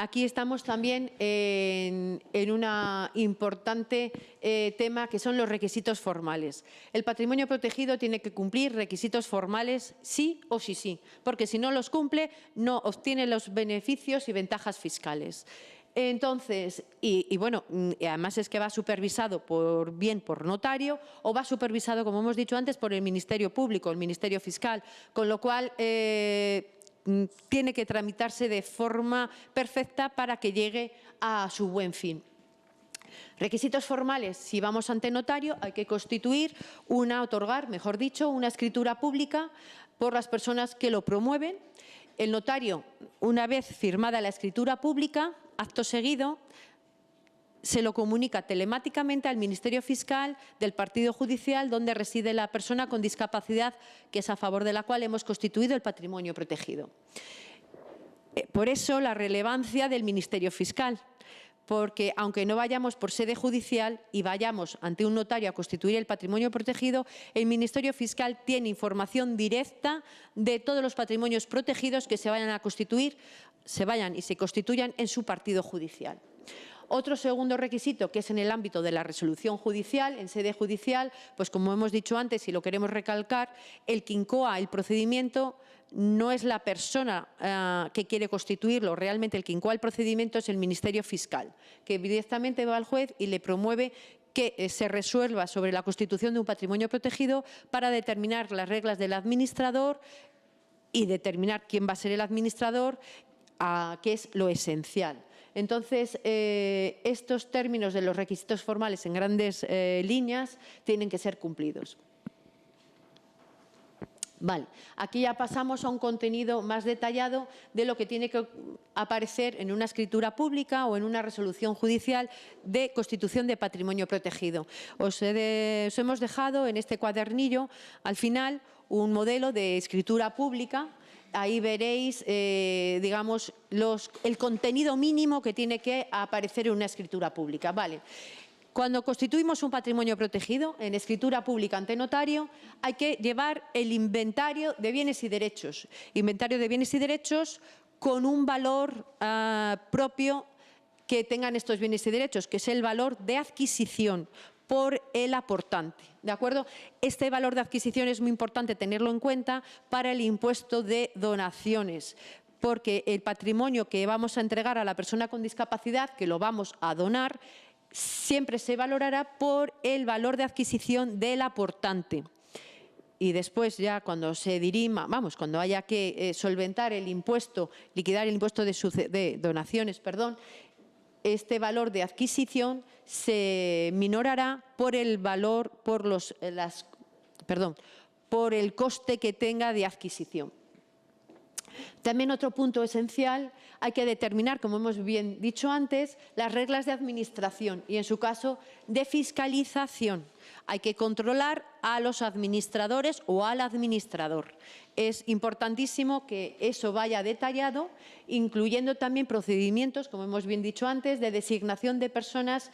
aquí estamos también en un importante tema que son los requisitos formales. El patrimonio protegido tiene que cumplir requisitos formales sí o sí, porque si no los cumple no obtiene los beneficios y ventajas fiscales. Entonces, bueno, además es que va supervisado bien por notario o va supervisado, como hemos dicho antes, por el Ministerio Público, el Ministerio Fiscal, con lo cual tiene que tramitarse de forma perfecta para que llegue a su buen fin. Requisitos formales: si vamos ante notario, hay que otorgar, mejor dicho, una escritura pública por las personas que lo promueven. El notario, una vez firmada la escritura pública, acto seguido, se lo comunica telemáticamente al Ministerio Fiscal del partido judicial donde reside la persona con discapacidad, que es a favor de la cual hemos constituido el patrimonio protegido. Por eso la relevancia del Ministerio Fiscal, porque aunque no vayamos por sede judicial y vayamos ante un notario a constituir el patrimonio protegido, el Ministerio Fiscal tiene información directa de todos los patrimonios protegidos que se vayan a constituir, y se constituyan en su partido judicial. Otro segundo requisito, que es en el ámbito de la resolución judicial, en sede judicial, pues como hemos dicho antes y lo queremos recalcar, el que incoa el procedimiento no es la persona que quiere constituirlo, realmente el que incoa el procedimiento es el Ministerio Fiscal, que directamente va al juez y le promueve que se resuelva sobre la constitución de un patrimonio protegido para determinar las reglas del administrador y determinar quién va a ser el administrador, que es lo esencial. Entonces, estos términos de los requisitos formales en grandes líneas tienen que ser cumplidos. Vale, aquí ya pasamos a un contenido más detallado de lo que tiene que aparecer en una escritura pública o en una resolución judicial de constitución de patrimonio protegido. Os hemos dejado en este cuadernillo, al final, un modelo de escritura pública. Ahí veréis, digamos, el contenido mínimo que tiene que aparecer en una escritura pública. Vale. Cuando constituimos un patrimonio protegido en escritura pública ante notario, hay que llevar el inventario de bienes y derechos. Inventario de bienes y derechos con un valor propio que tengan estos bienes y derechos, que es el valor de adquisición por el aportante, ¿de acuerdo? Este valor de adquisición es muy importante tenerlo en cuenta para el impuesto de donaciones, porque el patrimonio que vamos a entregar a la persona con discapacidad, que lo vamos a donar, siempre se valorará por el valor de adquisición del aportante. Y después ya cuando se dirima, cuando haya que solventar el impuesto, liquidar el impuesto de donaciones, este valor de adquisición se minorará por el valor, por el coste que tenga de adquisición. También otro punto esencial, hay que determinar, como hemos bien dicho antes, las reglas de administración y, en su caso, de fiscalización. Hay que controlar a los administradores o al administrador. Es importantísimo que eso vaya detallado, incluyendo también procedimientos, como hemos bien dicho antes, de designación de personas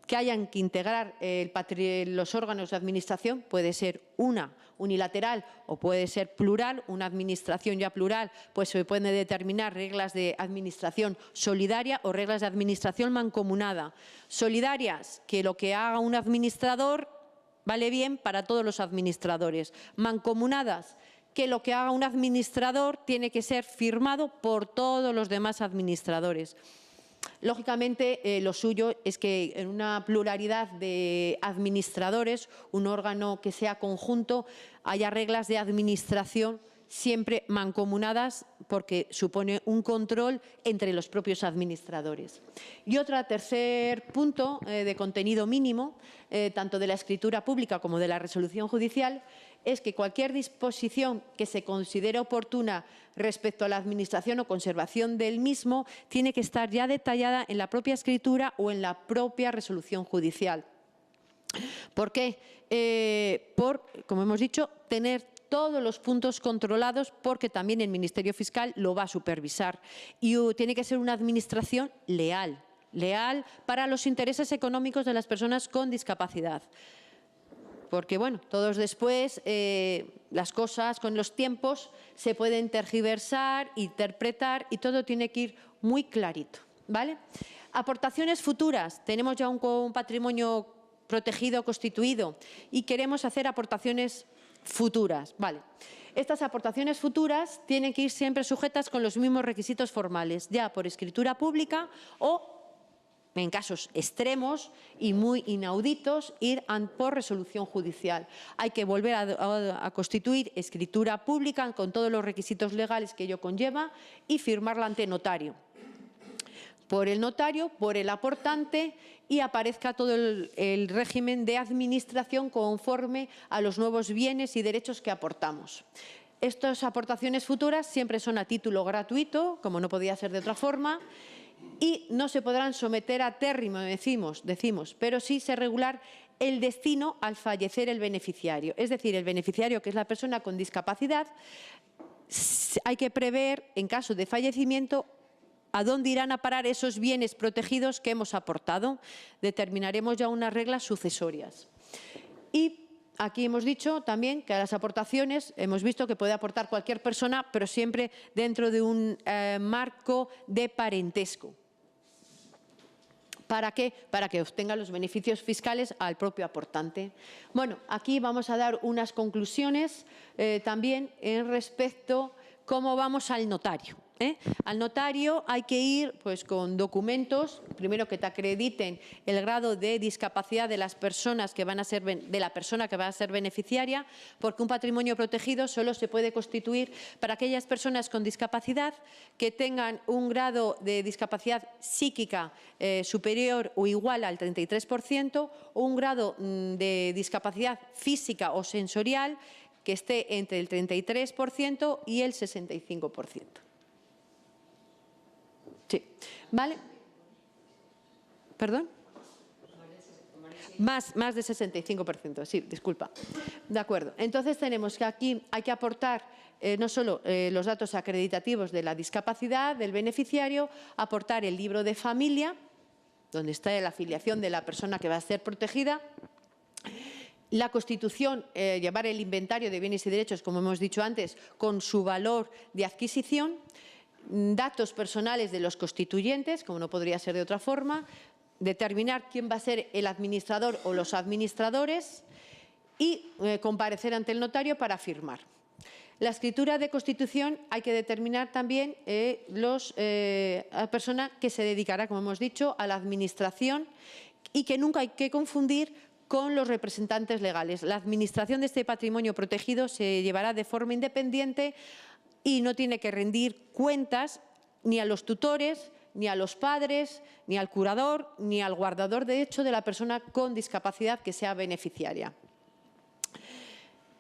que hayan que integrar los órganos de administración. Puede ser una unilateral o puede ser plural. Una administración ya plural, pues se pueden determinar reglas de administración solidaria o reglas de administración mancomunada. Solidarias, que lo que haga un administrador vale bien para todos los administradores. Mancomunadas, que lo que haga un administrador tiene que ser firmado por todos los demás administradores. Lógicamente, lo suyo es que en una pluralidad de administradores, un órgano que sea conjunto, haya reglas de administración siempre mancomunadas, porque supone un control entre los propios administradores. Y tercer punto de contenido mínimo, tanto de la escritura pública como de la resolución judicial, es que cualquier disposición que se considere oportuna respecto a la administración o conservación del mismo tiene que estar ya detallada en la propia escritura o en la propia resolución judicial. ¿Por qué? Como hemos dicho, tener todos los puntos controlados, porque también el Ministerio Fiscal lo va a supervisar. Y tiene que ser una administración leal para los intereses económicos de las personas con discapacidad. porque bueno, todos después las cosas con los tiempos se pueden tergiversar, interpretar y todo tiene que ir muy clarito, ¿vale? Aportaciones futuras. Tenemos ya un patrimonio protegido, constituido y queremos hacer aportaciones futuras, ¿vale? Estas aportaciones futuras tienen que ir siempre sujetas con los mismos requisitos formales, ya por escritura pública o, en casos extremos y muy inauditos, ir por resolución judicial. Hay que volver a constituir escritura pública con todos los requisitos legales que ello conlleva y firmarla ante notario. Por el notario, por el aportante y aparezca todo el régimen de administración conforme a los nuevos bienes y derechos que aportamos. Estas aportaciones futuras siempre son a título gratuito, como no podía ser de otra forma, y no se podrán someter a término, decimos, pero sí se regular el destino al fallecer el beneficiario. Es decir, el beneficiario, que es la persona con discapacidad, hay que prever, en caso de fallecimiento, a dónde irán a parar esos bienes protegidos que hemos aportado. Determinaremos ya unas reglas sucesorias. Y aquí hemos dicho también que a las aportaciones hemos visto que puede aportar cualquier persona, pero siempre dentro de un marco de parentesco. ¿Para qué? Para que obtenga los beneficios fiscales al propio aportante. Bueno, aquí vamos a dar unas conclusiones también en respecto a cómo vamos al notario. Al notario hay que ir pues, con documentos, primero que te acrediten el grado de discapacidad de las personas que van a ser, de la persona que va a ser beneficiaria, porque un patrimonio protegido solo se puede constituir para aquellas personas con discapacidad que tengan un grado de discapacidad psíquica superior o igual al 33% o un grado de discapacidad física o sensorial que esté entre el 33% y el 65%. Sí, ¿vale? ¿Perdón? Más de 65%, sí, disculpa. De acuerdo. Entonces tenemos que aquí hay que aportar no solo los datos acreditativos de la discapacidad del beneficiario, aportar el libro de familia, donde está la afiliación de la persona que va a ser protegida, la Constitución, llevar el inventario de bienes y derechos, como hemos dicho antes, con su valor de adquisición, datos personales de los constituyentes, como no podría ser de otra forma, determinar quién va a ser el administrador o los administradores y comparecer ante el notario para firmar. La escritura de constitución hay que determinar también la persona que se dedicará, como hemos dicho, a la administración y que nunca hay que confundir con los representantes legales. La administración de este patrimonio protegido se llevará de forma independiente y no tiene que rendir cuentas ni a los tutores, ni a los padres, ni al curador, ni al guardador de hecho de la persona con discapacidad que sea beneficiaria.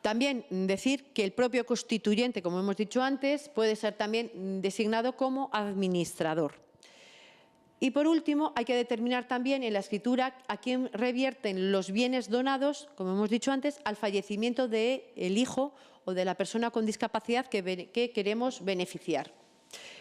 También decir que el propio constituyente, como hemos dicho antes, puede ser también designado como administrador. Y por último, hay que determinar también en la escritura a quién revierten los bienes donados, como hemos dicho antes, al fallecimiento del hijo o de la persona con discapacidad que queremos beneficiar.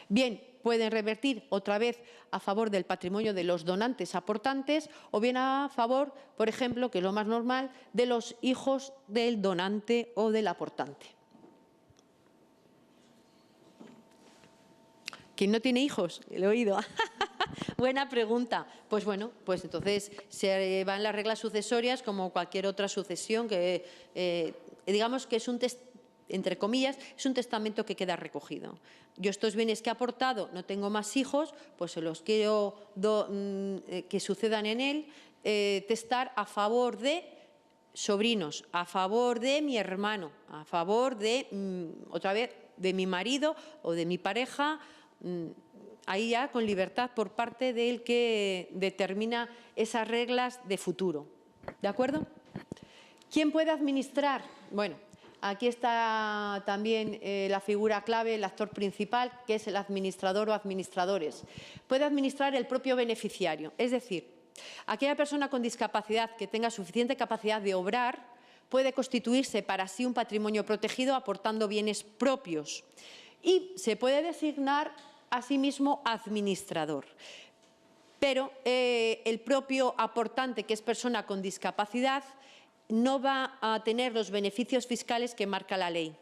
Bien, pueden revertir otra vez a favor del patrimonio de los donantes aportantes o bien a favor, por ejemplo, que es lo más normal, de los hijos del donante o del aportante. ¿Quién no tiene hijos? Lo he oído. Buena pregunta. Pues bueno, pues entonces se van las reglas sucesorias como cualquier otra sucesión que digamos que es entre comillas, es un testamento que queda recogido. Yo estos bienes que he aportado, no tengo más hijos, pues se los quiero que sucedan en él, testar a favor de sobrinos, a favor de mi hermano, a favor de, otra vez, de mi marido o de mi pareja, ahí ya con libertad por parte del que determina esas reglas de futuro. ¿De acuerdo? ¿Quién puede administrar? Bueno, aquí está también la figura clave, el actor principal, que es el administrador o administradores. Puede administrar el propio beneficiario, es decir, aquella persona con discapacidad que tenga suficiente capacidad de obrar puede constituirse para sí un patrimonio protegido aportando bienes propios y se puede designar a sí mismo administrador. Pero el propio aportante, que es persona con discapacidad, no va a tener los beneficios fiscales que marca la ley,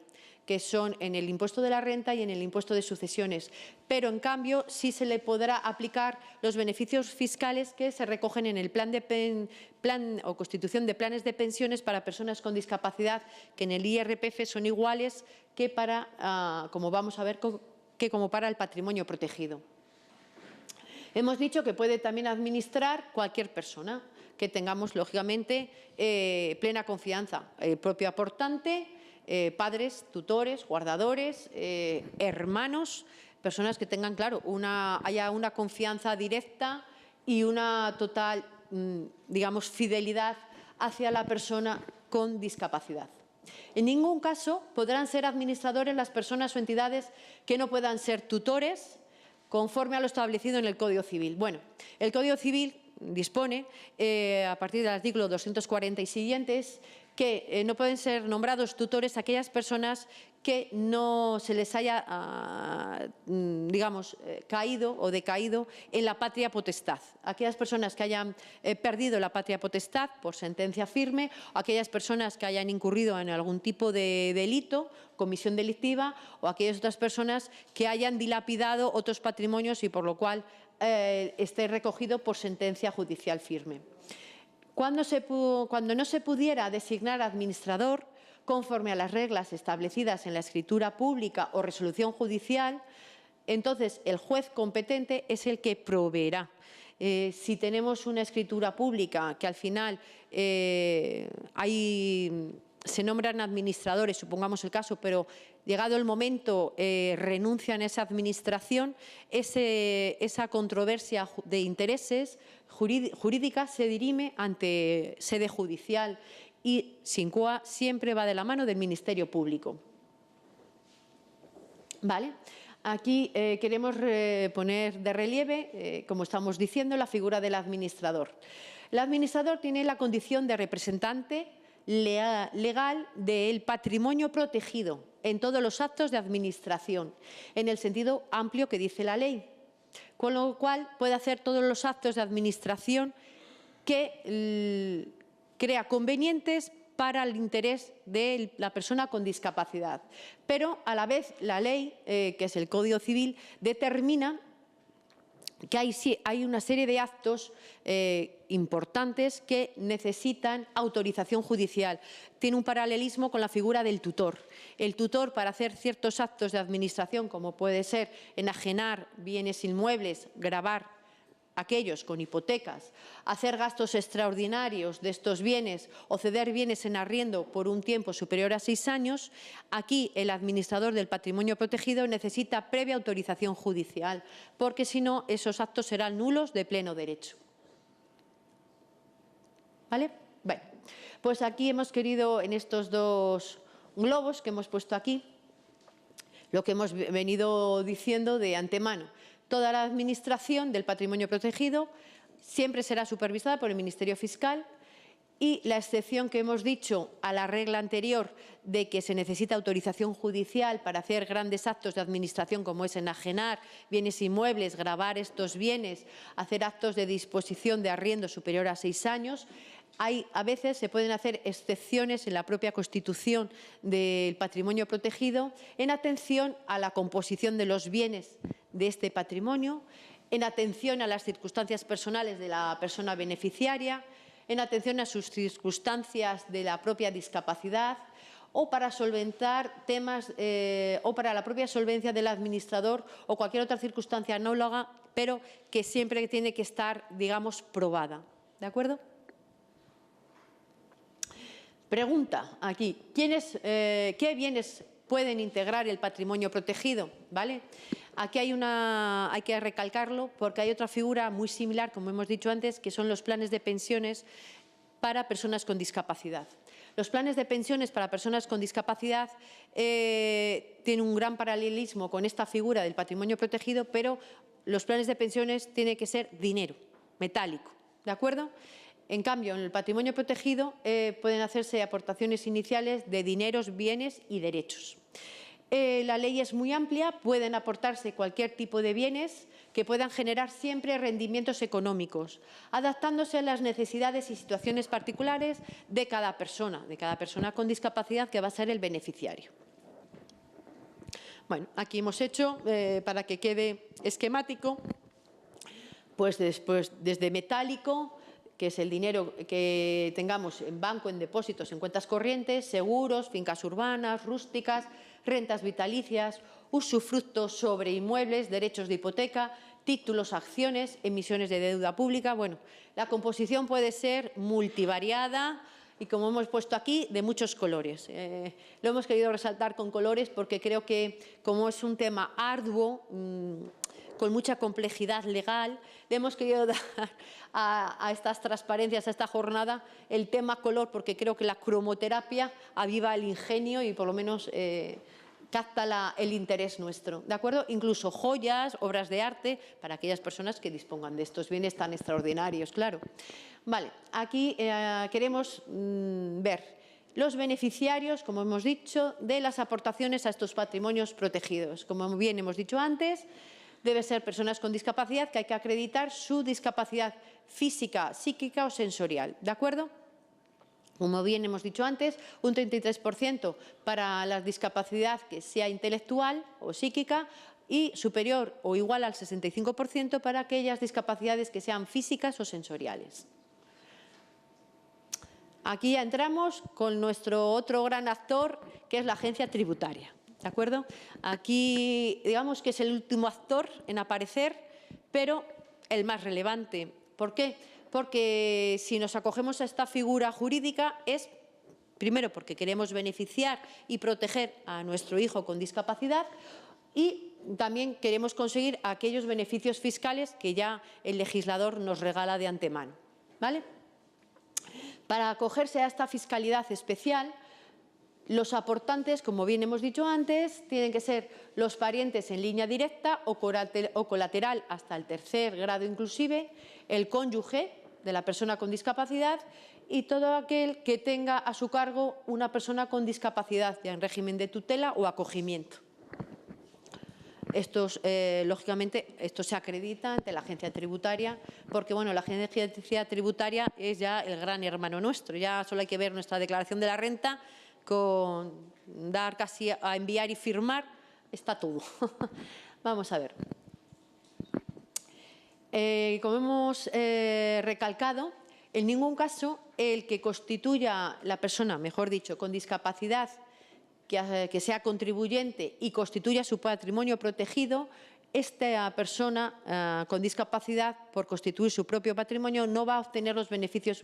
que son en el impuesto de la renta y en el impuesto de sucesiones. Pero, en cambio, sí se le podrá aplicar los beneficios fiscales que se recogen en el plan o constitución de planes de pensiones para personas con discapacidad, que en el IRPF son iguales que para, como vamos a ver, que como para el patrimonio protegido. Hemos dicho que puede también administrar cualquier persona, que tengamos, lógicamente, plena confianza. El propio aportante, padres, tutores, guardadores, hermanos, personas que tengan, claro, haya una confianza directa y una total, digamos, fidelidad hacia la persona con discapacidad. En ningún caso podrán ser administradores las personas o entidades que no puedan ser tutores, conforme a lo establecido en el Código Civil. Bueno, el Código Civil dispone, a partir del artículo 240 y siguientes, que no pueden ser nombrados tutores aquellas personas que no se les haya, digamos, caído o decaído en la patria potestad. Aquellas personas que hayan perdido la patria potestad por sentencia firme, o aquellas personas que hayan incurrido en algún tipo de delito, comisión delictiva, o aquellas otras personas que hayan dilapidado otros patrimonios y por lo cual esté recogido por sentencia judicial firme. Cuando no se pudiera designar administrador, conforme a las reglas establecidas en la escritura pública o resolución judicial, entonces el juez competente es el que proveerá. Si tenemos una escritura pública que al final se nombran administradores, supongamos el caso, pero llegado el momento renuncian a esa administración, esa controversia de intereses jurídica se dirime ante sede judicial y SINCOA siempre va de la mano del Ministerio Público. ¿Vale? Aquí queremos poner de relieve, como estamos diciendo, la figura del administrador. El administrador tiene la condición de representante legal del patrimonio protegido en todos los actos de administración, en el sentido amplio que dice la ley, con lo cual puede hacer todos los actos de administración que crea convenientes para el interés de la persona con discapacidad. Pero, a la vez, la ley, que es el Código Civil, determina que hay una serie de actos importantes que necesitan autorización judicial. Tiene un paralelismo con la figura del tutor. El tutor, para hacer ciertos actos de administración, como puede ser enajenar bienes inmuebles, gravar aquellos con hipotecas, hacer gastos extraordinarios de estos bienes o ceder bienes en arriendo por un tiempo superior a 6 años, aquí el administrador del patrimonio protegido necesita previa autorización judicial, porque si no, esos actos serán nulos de pleno derecho. ¿Vale? Bueno, pues aquí hemos querido, en estos dos globos que hemos puesto aquí, lo que hemos venido diciendo de antemano. Toda la administración del patrimonio protegido siempre será supervisada por el Ministerio Fiscal y la excepción que hemos dicho a la regla anterior de que se necesita autorización judicial para hacer grandes actos de administración como es enajenar bienes inmuebles, gravar estos bienes, hacer actos de disposición de arriendo superior a 6 años, a veces se pueden hacer excepciones en la propia Constitución del patrimonio protegido en atención a la composición de los bienes de este patrimonio, en atención a las circunstancias personales de la persona beneficiaria, en atención a sus circunstancias de la propia discapacidad o para solventar temas o para la propia solvencia del administrador o cualquier otra circunstancia análoga, pero que siempre tiene que estar, digamos, probada. ¿De acuerdo? Pregunta aquí, ¿qué bienes pueden integrar el patrimonio protegido? ¿Vale? Aquí hay que recalcarlo porque hay otra figura muy similar, como hemos dicho antes, que son los planes de pensiones para personas con discapacidad. Los planes de pensiones para personas con discapacidad tienen un gran paralelismo con esta figura del patrimonio protegido, pero los planes de pensiones tienen que ser dinero, metálico, ¿de acuerdo? En cambio, en el patrimonio protegido pueden hacerse aportaciones iniciales de dineros, bienes y derechos. La ley es muy amplia, pueden aportarse cualquier tipo de bienes que puedan generar siempre rendimientos económicos, adaptándose a las necesidades y situaciones particulares de cada persona con discapacidad que va a ser el beneficiario. Bueno, aquí hemos hecho, para que quede esquemático, pues después desde metálico, que es el dinero que tengamos en banco, en depósitos, en cuentas corrientes, seguros, fincas urbanas, rústicas, rentas vitalicias, usufructos sobre inmuebles, derechos de hipoteca, títulos, acciones, emisiones de deuda pública. Bueno, la composición puede ser multivariada y, como hemos puesto aquí, de muchos colores. Lo hemos querido resaltar con colores porque creo que, como es un tema arduo, con mucha complejidad legal, le hemos querido dar a estas transparencias, a esta jornada, el tema color, porque creo que la cromoterapia aviva el ingenio y por lo menos capta el interés nuestro, ¿de acuerdo? Incluso joyas, obras de arte, para aquellas personas que dispongan de estos bienes tan extraordinarios, claro. Vale, aquí queremos ver los beneficiarios, como hemos dicho, de las aportaciones a estos patrimonios protegidos. Como bien hemos dicho antes, deben ser personas con discapacidad que hay que acreditar su discapacidad física, psíquica o sensorial, ¿de acuerdo? Como bien hemos dicho antes, un 33% para la discapacidad que sea intelectual o psíquica y superior o igual al 65% para aquellas discapacidades que sean físicas o sensoriales. Aquí ya entramos con nuestro otro gran actor, que es la agencia tributaria. ¿De acuerdo? Aquí, digamos que es el último actor en aparecer, pero el más relevante. ¿Por qué? Porque si nos acogemos a esta figura jurídica es, primero, porque queremos beneficiar y proteger a nuestro hijo con discapacidad y también queremos conseguir aquellos beneficios fiscales que ya el legislador nos regala de antemano, ¿vale? Para acogerse a esta fiscalidad especial, los aportantes, como bien hemos dicho antes, tienen que ser los parientes en línea directa o colateral hasta el tercer grado inclusive, el cónyuge de la persona con discapacidad y todo aquel que tenga a su cargo una persona con discapacidad, ya en régimen de tutela o acogimiento. Lógicamente, esto se acredita ante la agencia tributaria porque, bueno, la agencia tributaria es ya el gran hermano nuestro. Ya solo hay que ver nuestra declaración de la renta, con dar casi a enviar y firmar, está todo. Vamos a ver. Como hemos recalcado, en ningún caso el que constituya la persona, mejor dicho, con discapacidad, que sea contribuyente y constituya su patrimonio protegido, esta persona con discapacidad, por constituir su propio patrimonio, no va a obtener los beneficios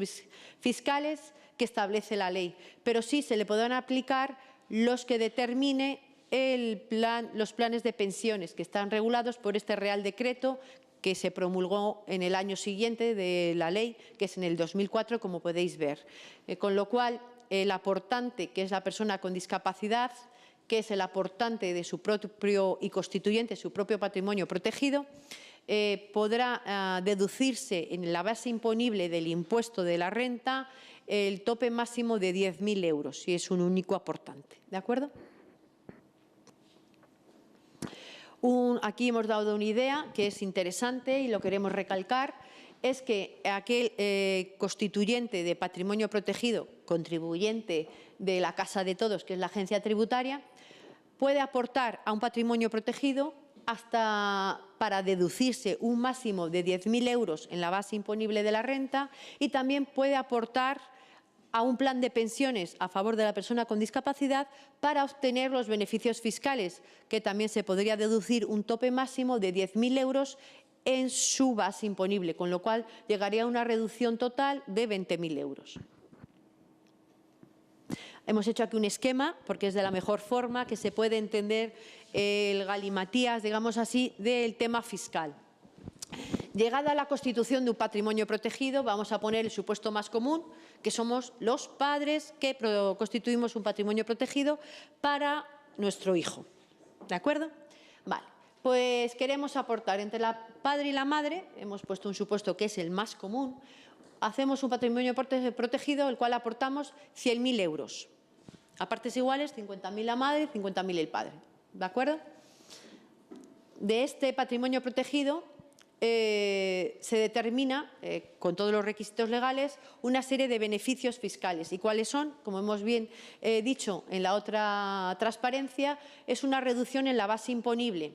fiscales que establece la ley, pero sí se le podrán aplicar los que determine los planes de pensiones que están regulados por este Real Decreto que se promulgó en el año siguiente de la ley, que es en el 2004, como podéis ver. Con lo cual, el aportante, que es la persona con discapacidad, que es el aportante de su propio y constituyente su propio patrimonio protegido, podrá deducirse en la base imponible del impuesto de la renta el tope máximo de 10.000 euros, si es un único aportante. ¿De acuerdo? Aquí hemos dado una idea que es interesante y lo queremos recalcar, es que aquel constituyente de patrimonio protegido, contribuyente de la Casa de Todos, que es la agencia tributaria, puede aportar a un patrimonio protegido hasta para deducirse un máximo de 10.000 euros en la base imponible de la renta y también puede aportar a un plan de pensiones a favor de la persona con discapacidad para obtener los beneficios fiscales, que también se podría deducir un tope máximo de 10.000 euros en su base imponible, con lo cual llegaría a una reducción total de 20.000 euros. Hemos hecho aquí un esquema, porque es de la mejor forma que se puede entender el galimatías, digamos así, del tema fiscal. Llegada a la constitución de un patrimonio protegido, vamos a poner el supuesto más común, que somos los padres que constituimos un patrimonio protegido para nuestro hijo. ¿De acuerdo? Vale. Pues queremos aportar entre el padre y la madre, hemos puesto un supuesto que es el más común, hacemos un patrimonio protegido, el cual aportamos 100.000 euros. A partes iguales, 50.000 la madre y 50.000 el padre. ¿De acuerdo? De este patrimonio protegido se determina, con todos los requisitos legales, una serie de beneficios fiscales. ¿Y cuáles son? Como hemos bien dicho en la otra transparencia, es una reducción en la base imponible.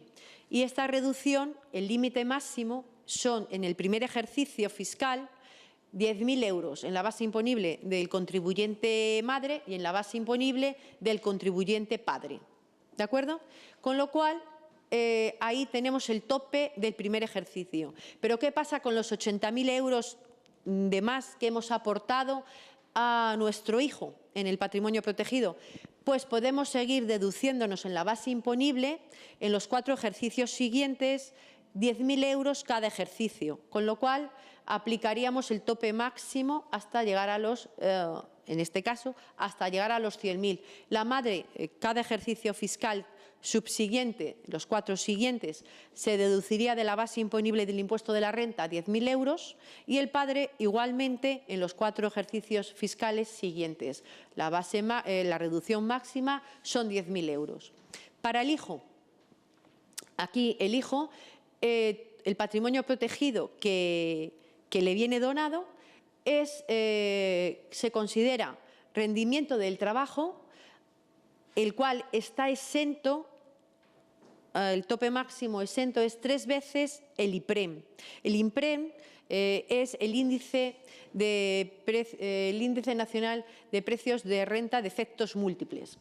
Y esta reducción, el límite máximo, son en el primer ejercicio fiscal 10.000 euros en la base imponible del contribuyente madre y en la base imponible del contribuyente padre. ¿De acuerdo? Con lo cual, ahí tenemos el tope del primer ejercicio. Pero ¿qué pasa con los 80.000 euros de más que hemos aportado a nuestro hijo en el patrimonio protegido? Pues podemos seguir deduciéndonos en la base imponible en los 4 ejercicios siguientes 10.000 euros cada ejercicio, con lo cual aplicaríamos el tope máximo hasta llegar a los, en este caso, hasta llegar a los 100.000. La madre, cada ejercicio fiscal subsiguiente, los 4 siguientes, se deduciría de la base imponible del impuesto de la renta 10.000 euros y el padre igualmente en los 4 ejercicios fiscales siguientes. La reducción máxima son 10.000 euros. Para el hijo, aquí el hijo, el patrimonio protegido que le viene donado se considera rendimiento del trabajo, el cual está exento, el tope máximo exento es 3 veces el IPREM. El IPREM es el índice nacional de precios de renta de efectos múltiples.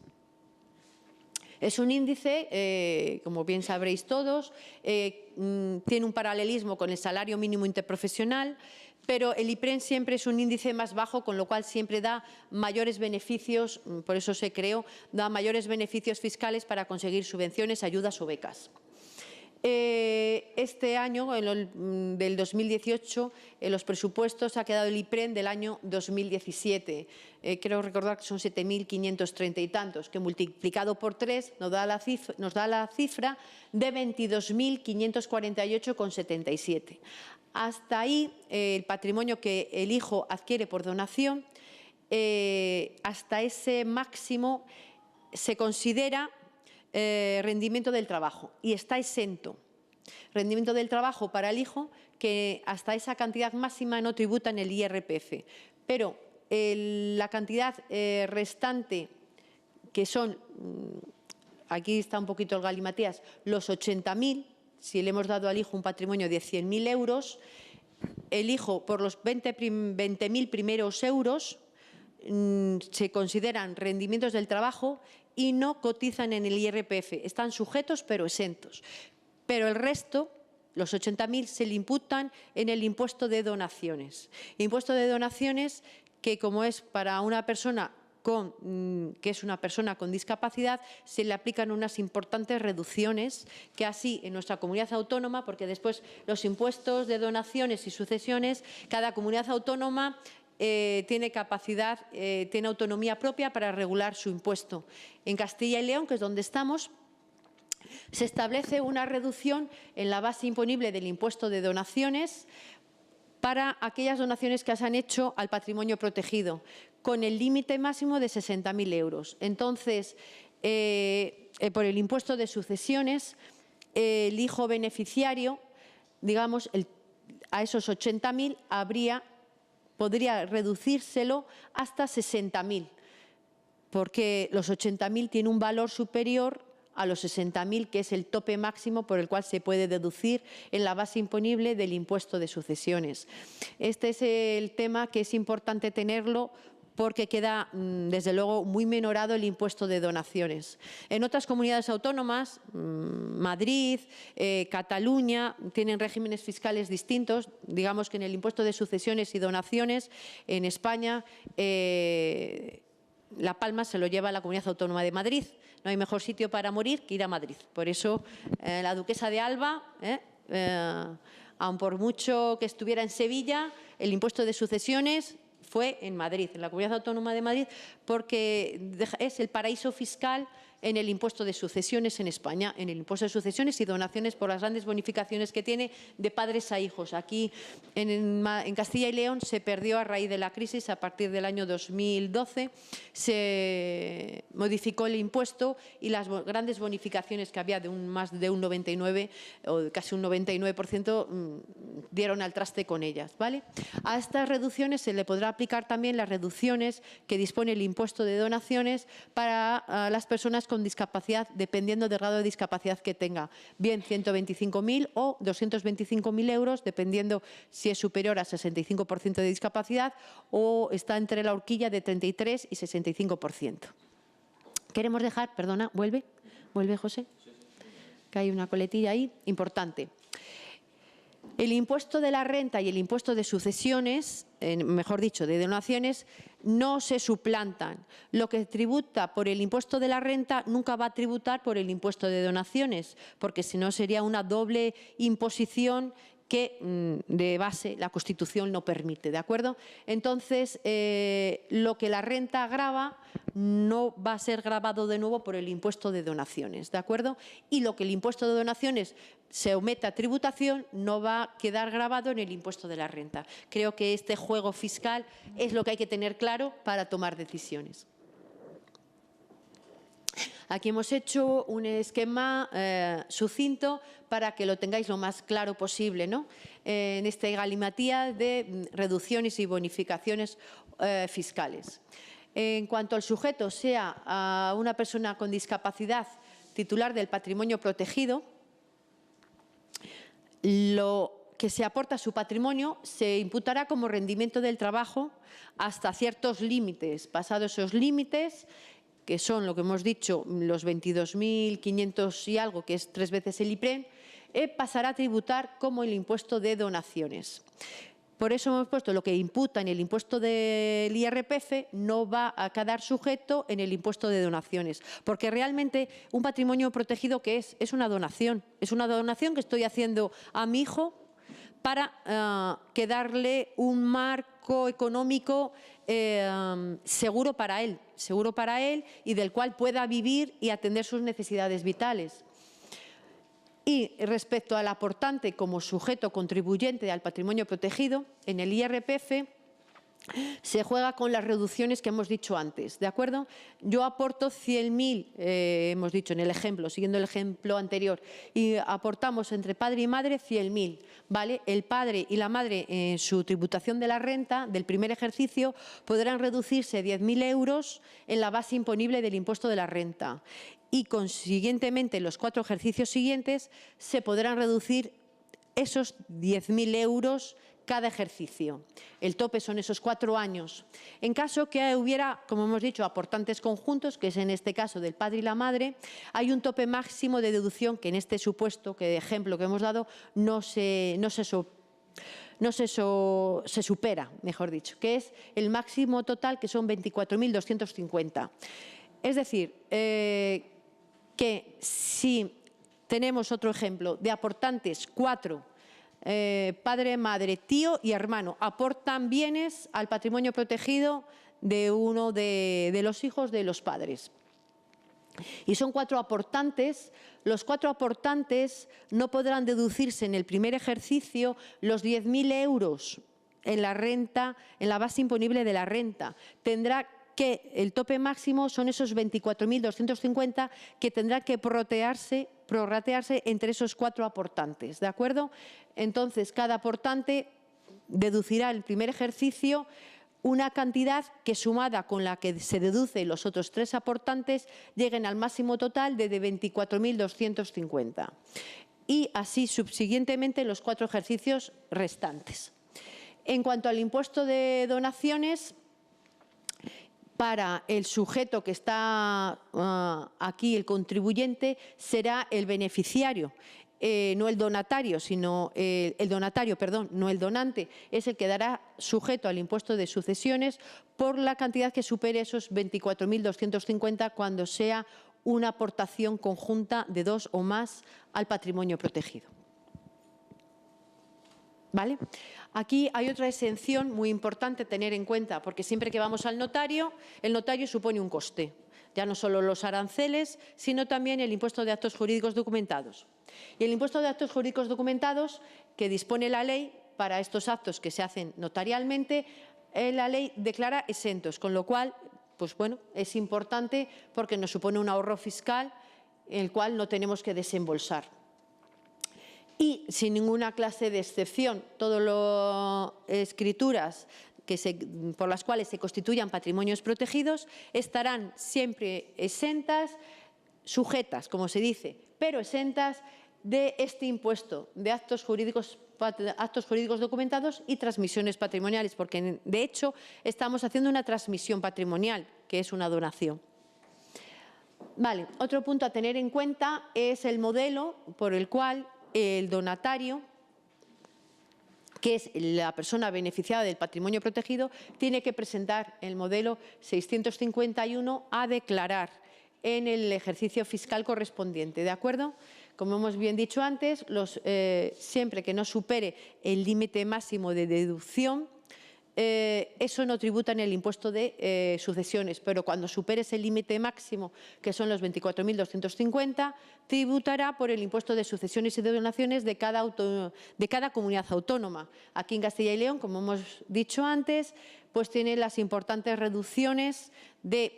Es un índice, como bien sabréis todos, tiene un paralelismo con el salario mínimo interprofesional, pero el IPREM siempre es un índice más bajo, con lo cual siempre da mayores beneficios, por eso se creó, da mayores beneficios fiscales para conseguir subvenciones, ayudas o becas. Este año, del 2018, en los presupuestos ha quedado el IPREM del año 2017. Creo recordar que son 7.530 y tantos, que multiplicado por 3 nos da la cifra de 22.548,77. Hasta ahí, el patrimonio que el hijo adquiere por donación, hasta ese máximo se considera rendimiento del trabajo y está exento. Rendimiento del trabajo para el hijo que hasta esa cantidad máxima no tributa en el IRPF. Pero la cantidad restante, que son, aquí está un poquito el galimatías, los 80.000, si le hemos dado al hijo un patrimonio de 100.000 euros, el hijo por los 20.000 primeros euros se consideran rendimientos del trabajo y no cotizan en el IRPF. Están sujetos pero exentos. Pero el resto, los 80.000, se le imputan en el impuesto de donaciones. Impuesto de donaciones que, como es para una persona que es una persona con discapacidad, se le aplican unas importantes reducciones que así en nuestra comunidad autónoma, porque después los impuestos de donaciones y sucesiones, cada comunidad autónoma tiene capacidad, tiene autonomía propia para regular su impuesto. En Castilla y León, que es donde estamos, se establece una reducción en la base imponible del impuesto de donaciones para aquellas donaciones que se han hecho al patrimonio protegido, con el límite máximo de 60.000 euros. Entonces, por el impuesto de sucesiones, el hijo beneficiario, digamos, a esos 80.000 podría reducírselo hasta 60.000, porque los 80.000 tienen un valor superior a los 60.000, que es el tope máximo por el cual se puede deducir en la base imponible del impuesto de sucesiones. Este es el tema que es importante tenerlo, porque queda, desde luego, muy menorado el impuesto de donaciones. En otras comunidades autónomas, Madrid, Cataluña, tienen regímenes fiscales distintos. Digamos que en el impuesto de sucesiones y donaciones, en España, La Palma se lo lleva a la Comunidad Autónoma de Madrid. No hay mejor sitio para morir que ir a Madrid. Por eso, la duquesa de Alba, aun por mucho que estuviera en Sevilla, el impuesto de sucesiones fue en Madrid, en la Comunidad Autónoma de Madrid, porque es el paraíso fiscal en el impuesto de sucesiones en España, en el impuesto de sucesiones y donaciones por las grandes bonificaciones que tiene de padres a hijos. Aquí en Castilla y León se perdió a raíz de la crisis, a partir del año 2012 se modificó el impuesto y las grandes bonificaciones que había de más de un 99 o casi un 99% dieron al traste con ellas, ¿vale? A estas reducciones se le podrá aplicar también las reducciones que dispone el impuesto de donaciones para las personas con discapacidad, dependiendo del grado de discapacidad que tenga, bien 125.000 o 225.000 euros, dependiendo si es superior a 65% de discapacidad o está entre la horquilla de 33 y 65%. Queremos dejar, perdona, vuelve José, que hay una coletilla ahí, importante. El impuesto de la renta y el impuesto de sucesiones, mejor dicho, de donaciones, no se suplantan. Lo que tributa por el impuesto de la renta nunca va a tributar por el impuesto de donaciones, porque si no sería una doble imposición que de base la Constitución no permite, ¿de acuerdo? Entonces, lo que la renta grava no va a ser gravado de nuevo por el impuesto de donaciones, ¿de acuerdo? Y lo que el impuesto de donaciones se somete a tributación no va a quedar gravado en el impuesto de la renta. Creo que este juego fiscal es lo que hay que tener claro para tomar decisiones. Aquí hemos hecho un esquema sucinto para que lo tengáis lo más claro posible, ¿no? En esta galimatía de reducciones y bonificaciones fiscales. En cuanto al sujeto sea a una persona con discapacidad titular del patrimonio protegido, lo que se aporta a su patrimonio se imputará como rendimiento del trabajo hasta ciertos límites. Pasados esos límites, que son lo que hemos dicho, los 22.500 y algo, que es 3 veces el IPREM, pasará a tributar como el impuesto de donaciones. Por eso hemos puesto lo que imputa en el impuesto del IRPF no va a quedar sujeto en el impuesto de donaciones, porque realmente un patrimonio protegido, ¿qué es? Es una donación. Es una donación que estoy haciendo a mi hijo para darle un marco económico seguro para él y del cual pueda vivir y atender sus necesidades vitales. Y respecto al aportante como sujeto contribuyente al patrimonio protegido, en el IRPF se juega con las reducciones que hemos dicho antes, ¿de acuerdo? Yo aporto 100.000, hemos dicho en el ejemplo, siguiendo el ejemplo anterior, y aportamos entre padre y madre 100.000, ¿vale? El padre y la madre en su tributación de la renta del primer ejercicio podrán reducirse 10.000 euros en la base imponible del impuesto de la renta y consiguientemente en los 4 ejercicios siguientes se podrán reducir esos 10.000 euros cada ejercicio. El tope son esos 4 años. En caso que hubiera, como hemos dicho, aportantes conjuntos, que es en este caso del padre y la madre, hay un tope máximo de deducción que en este supuesto, que de ejemplo que hemos dado, no se supera, mejor dicho, que es el máximo total, que son 24.250. Es decir, que si tenemos otro ejemplo de aportantes 4, padre, madre, tío y hermano, aportan bienes al patrimonio protegido de uno de los hijos de los padres. Y son 4 aportantes. Los 4 aportantes no podrán deducirse en el primer ejercicio los 10.000 euros en la renta, en la base imponible de la renta. Tendrá que el tope máximo son esos 24.250 que tendrán que prorratearse entre esos 4 aportantes, ¿de acuerdo? Entonces, cada aportante deducirá el primer ejercicio una cantidad que, sumada con la que se deduce los otros 3 aportantes, lleguen al máximo total de 24.250. Y así subsiguientemente los 4 ejercicios restantes. En cuanto al impuesto de donaciones, para el sujeto que está aquí, el contribuyente, será el beneficiario. No el donatario, sino el donatario, perdón, no el donante, es el que dará sujeto al impuesto de sucesiones por la cantidad que supere esos 24.250 cuando sea una aportación conjunta de 2 o más al patrimonio protegido. ¿Vale? Aquí hay otra exención muy importante a tener en cuenta, porque siempre que vamos al notario, el notario supone un coste. Ya no solo los aranceles, sino también el impuesto de actos jurídicos documentados. Y el impuesto de actos jurídicos documentados que dispone la ley para estos actos que se hacen notarialmente, la ley declara exentos, con lo cual, pues bueno, es importante porque nos supone un ahorro fiscal el cual no tenemos que desembolsar. Y sin ninguna clase de excepción, todas las escrituras por las cuales se constituyan patrimonios protegidos estarán siempre exentas, sujetas, como se dice, pero exentas de este impuesto de actos jurídicos documentados y transmisiones patrimoniales, porque de hecho estamos haciendo una transmisión patrimonial, que es una donación. Vale, otro punto a tener en cuenta es el modelo por el cual el donatario, que es la persona beneficiada del patrimonio protegido, tiene que presentar el modelo 651 a declarar en el ejercicio fiscal correspondiente, ¿de acuerdo? Como hemos bien dicho antes, siempre que no supere el límite máximo de deducción, eso no tributa en el impuesto de sucesiones, pero cuando supere ese límite máximo, que son los 24.250, tributará por el impuesto de sucesiones y de donaciones de cada comunidad autónoma. Aquí en Castilla y León, como hemos dicho antes, pues tiene las importantes reducciones del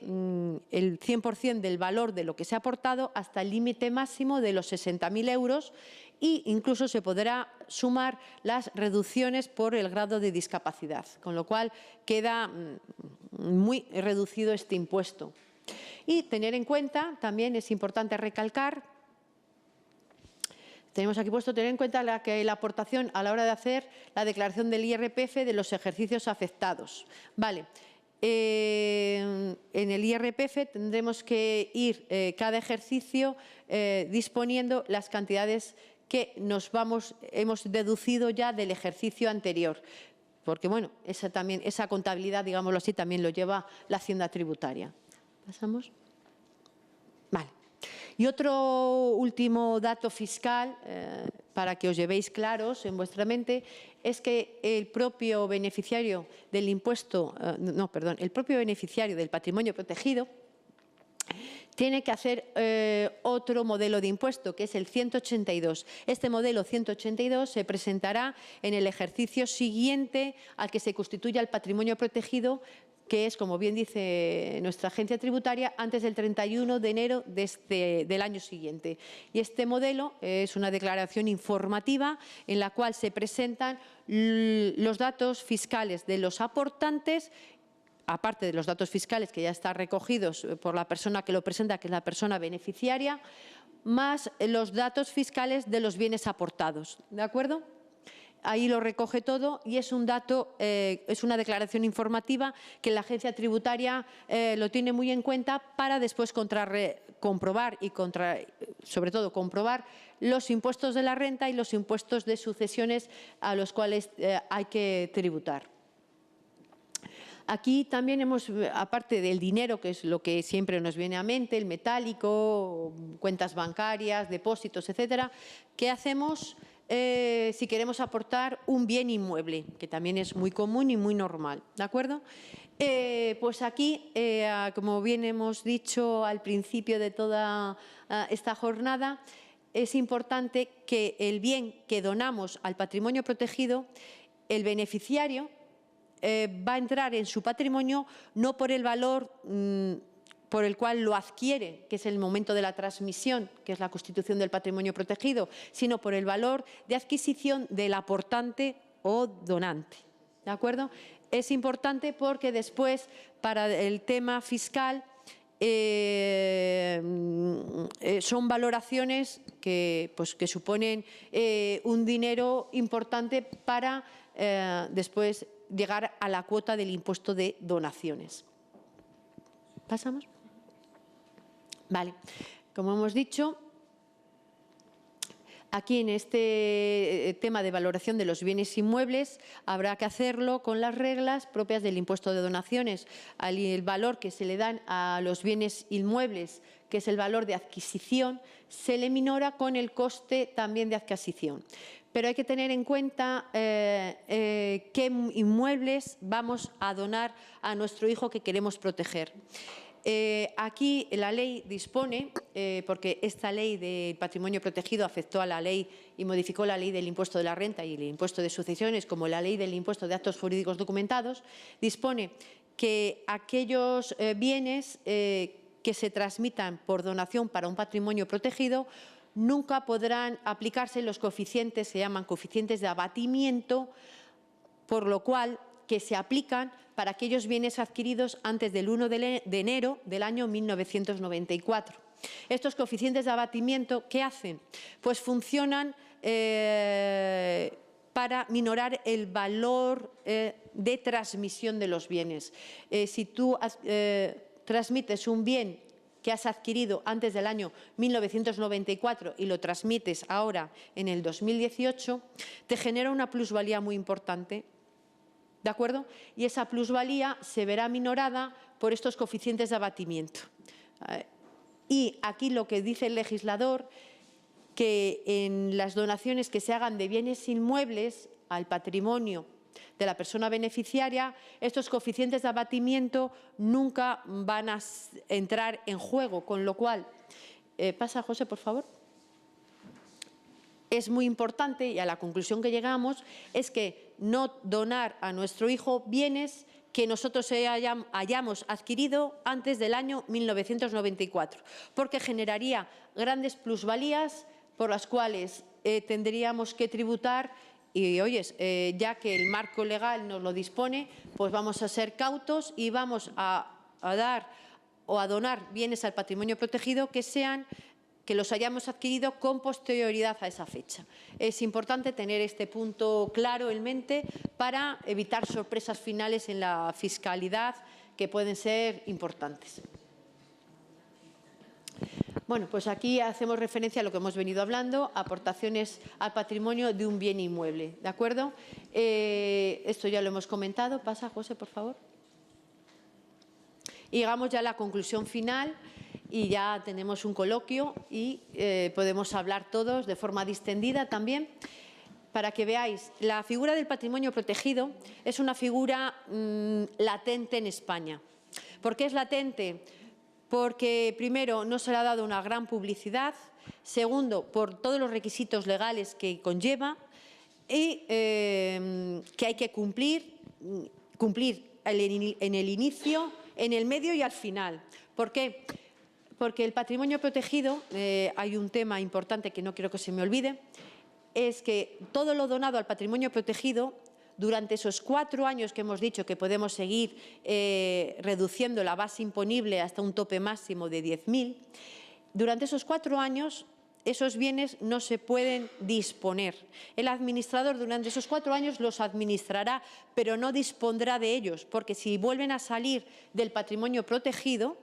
100% del valor de lo que se ha aportado hasta el límite máximo de los 60.000 euros, e incluso se podrá sumar las reducciones por el grado de discapacidad, con lo cual queda muy reducido este impuesto. Y tener en cuenta, también es importante recalcar, tenemos aquí puesto, tener en cuenta la aportación a la hora de hacer la declaración del IRPF de los ejercicios afectados. Vale. En el IRPF tendremos que ir cada ejercicio disponiendo las cantidades que hemos deducido ya del ejercicio anterior, porque bueno, esa contabilidad, digámoslo así, también lo lleva la Hacienda Tributaria. ¿Pasamos? Vale. Y otro último dato fiscal, para que os llevéis claros en vuestra mente, es que el propio beneficiario del el propio beneficiario del patrimonio protegido tiene que hacer otro modelo de impuesto, que es el 182. Este modelo 182 se presentará en el ejercicio siguiente al que se constituya el patrimonio protegido, que es, como bien dice nuestra agencia tributaria, antes del 31 de enero del año siguiente. Y este modelo es una declaración informativa en la cual se presentan los datos fiscales de los aportantes, aparte de los datos fiscales que ya están recogidos por la persona que lo presenta, que es la persona beneficiaria, más los datos fiscales de los bienes aportados. ¿De acuerdo? Ahí lo recoge todo y es un dato, es una declaración informativa que la agencia tributaria lo tiene muy en cuenta para después comprobar y sobre todo comprobar los impuestos de la renta y los impuestos de sucesiones a los cuales hay que tributar. Aquí también aparte del dinero, que es lo que siempre nos viene a mente, el metálico, cuentas bancarias, depósitos, etcétera, ¿qué hacemos si queremos aportar un bien inmueble? Que también es muy común y muy normal, ¿de acuerdo? Pues aquí, como bien hemos dicho al principio de toda esta jornada, es importante que el bien que donamos al patrimonio protegido, el beneficiario va a entrar en su patrimonio no por el valor por el cual lo adquiere, que es el momento de la transmisión, que es la constitución del patrimonio protegido, sino por el valor de adquisición del aportante o donante. ¿De acuerdo? Es importante porque después, para el tema fiscal, son valoraciones que suponen un dinero importante para después llegar a la cuota del impuesto de donaciones. ¿Pasamos? Vale. Como hemos dicho, Aquí, en este tema de valoración de los bienes inmuebles, habrá que hacerlo con las reglas propias del impuesto de donaciones. El valor que se le dan a los bienes inmuebles, que es el valor de adquisición, se le minora con el coste también de adquisición. Pero hay que tener en cuenta qué inmuebles vamos a donar a nuestro hijo que queremos proteger. Aquí la ley dispone, porque esta ley del patrimonio protegido afectó a la ley y modificó la ley del impuesto de la renta y el impuesto de sucesiones, como la ley del impuesto de actos jurídicos documentados, dispone que aquellos bienes que se transmitan por donación para un patrimonio protegido nunca podrán aplicarse los coeficientes, se llaman coeficientes de abatimiento, por lo cual que se aplican para aquellos bienes adquiridos antes del 1 de enero del año 1994. Estos coeficientes de abatimiento, ¿qué hacen? Pues funcionan para minorar el valor de transmisión de los bienes. Si tú transmites un bien que has adquirido antes del año 1994 y lo transmites ahora en el 2018, te genera una plusvalía muy importante. ¿De acuerdo? Y esa plusvalía se verá minorada por estos coeficientes de abatimiento. Y aquí lo que dice el legislador, que en las donaciones que se hagan de bienes inmuebles al patrimonio de la persona beneficiaria, estos coeficientes de abatimiento nunca van a entrar en juego, con lo cual, pasa José, por favor. Es muy importante, y a la conclusión que llegamos, es que no donar a nuestro hijo bienes que nosotros hayamos adquirido antes del año 1994, porque generaría grandes plusvalías por las cuales tendríamos que tributar y, oyes, ya que el marco legal nos lo dispone, pues vamos a ser cautos y vamos a dar o a donar bienes al patrimonio protegido que los hayamos adquirido con posterioridad a esa fecha. Es importante tener este punto claro en mente para evitar sorpresas finales en la fiscalidad que pueden ser importantes. Bueno, pues aquí hacemos referencia a lo que hemos venido hablando, aportaciones al patrimonio de un bien inmueble, ¿de acuerdo? Esto ya lo hemos comentado. Pasa, José, por favor. Y llegamos ya a la conclusión final. Y ya tenemos un coloquio y podemos hablar todos de forma distendida también. Para que veáis, la figura del patrimonio protegido es una figura latente en España. ¿Por qué es latente? Porque, primero, no se le ha dado una gran publicidad. Segundo, por todos los requisitos legales que conlleva y que hay que cumplir en el inicio, en el medio y al final. ¿Por qué? Porque el patrimonio protegido, hay un tema importante que no quiero que se me olvide, es que todo lo donado al patrimonio protegido, durante esos 4 años que hemos dicho que podemos seguir reduciendo la base imponible hasta un tope máximo de 10.000, durante esos 4 años esos bienes no se pueden disponer. El administrador durante esos 4 años los administrará, pero no dispondrá de ellos, porque si vuelven a salir del patrimonio protegido,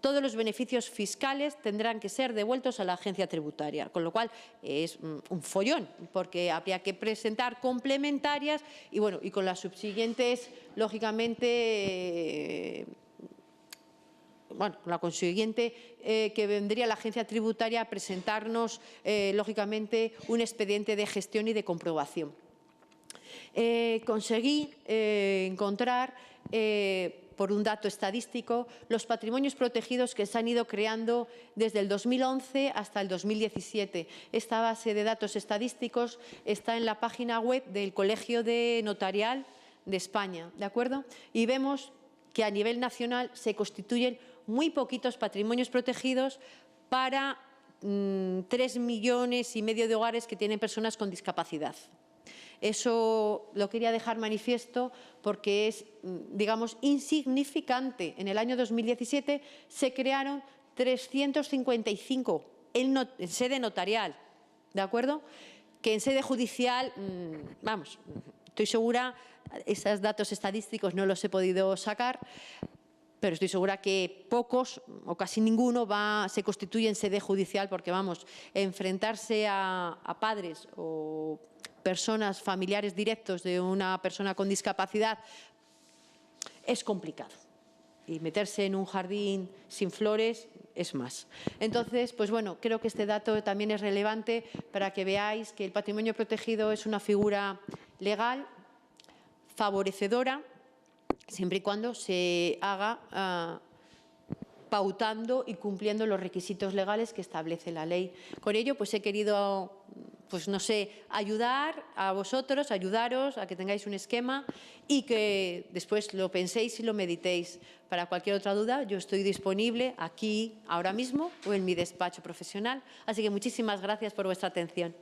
todos los beneficios fiscales tendrán que ser devueltos a la agencia tributaria, con lo cual es un follón, porque habría que presentar complementarias y, bueno, y con las subsiguientes, lógicamente, bueno, la consiguiente que vendría la agencia tributaria a presentarnos, lógicamente, un expediente de gestión y de comprobación. Conseguí encontrar por un dato estadístico, los patrimonios protegidos que se han ido creando desde el 2011 hasta el 2017. Esta base de datos estadísticos está en la página web del Colegio de Notarial de España, ¿de acuerdo? Y vemos que a nivel nacional se constituyen muy poquitos patrimonios protegidos para 3,5 millones de hogares que tienen personas con discapacidad. Eso lo quería dejar manifiesto porque es, digamos, insignificante. En el año 2017 se crearon 355 en sede notarial, ¿de acuerdo? Que en sede judicial, estoy segura, esos datos estadísticos no los he podido sacar, pero estoy segura que pocos o casi ninguno se constituye en sede judicial porque, vamos, enfrentarse a padres o personas familiares directos de una persona con discapacidad es complicado. Y meterse en un jardín sin flores es más. Entonces, pues bueno, creo que este dato también es relevante para que veáis que el patrimonio protegido es una figura legal, favorecedora, siempre y cuando se haga pautando y cumpliendo los requisitos legales que establece la ley. Con ello, pues he querido, pues no sé, ayudar a vosotros, ayudaros a que tengáis un esquema y que después lo penséis y lo meditéis. Para cualquier otra duda, yo estoy disponible aquí, ahora mismo, o en mi despacho profesional. Así que muchísimas gracias por vuestra atención.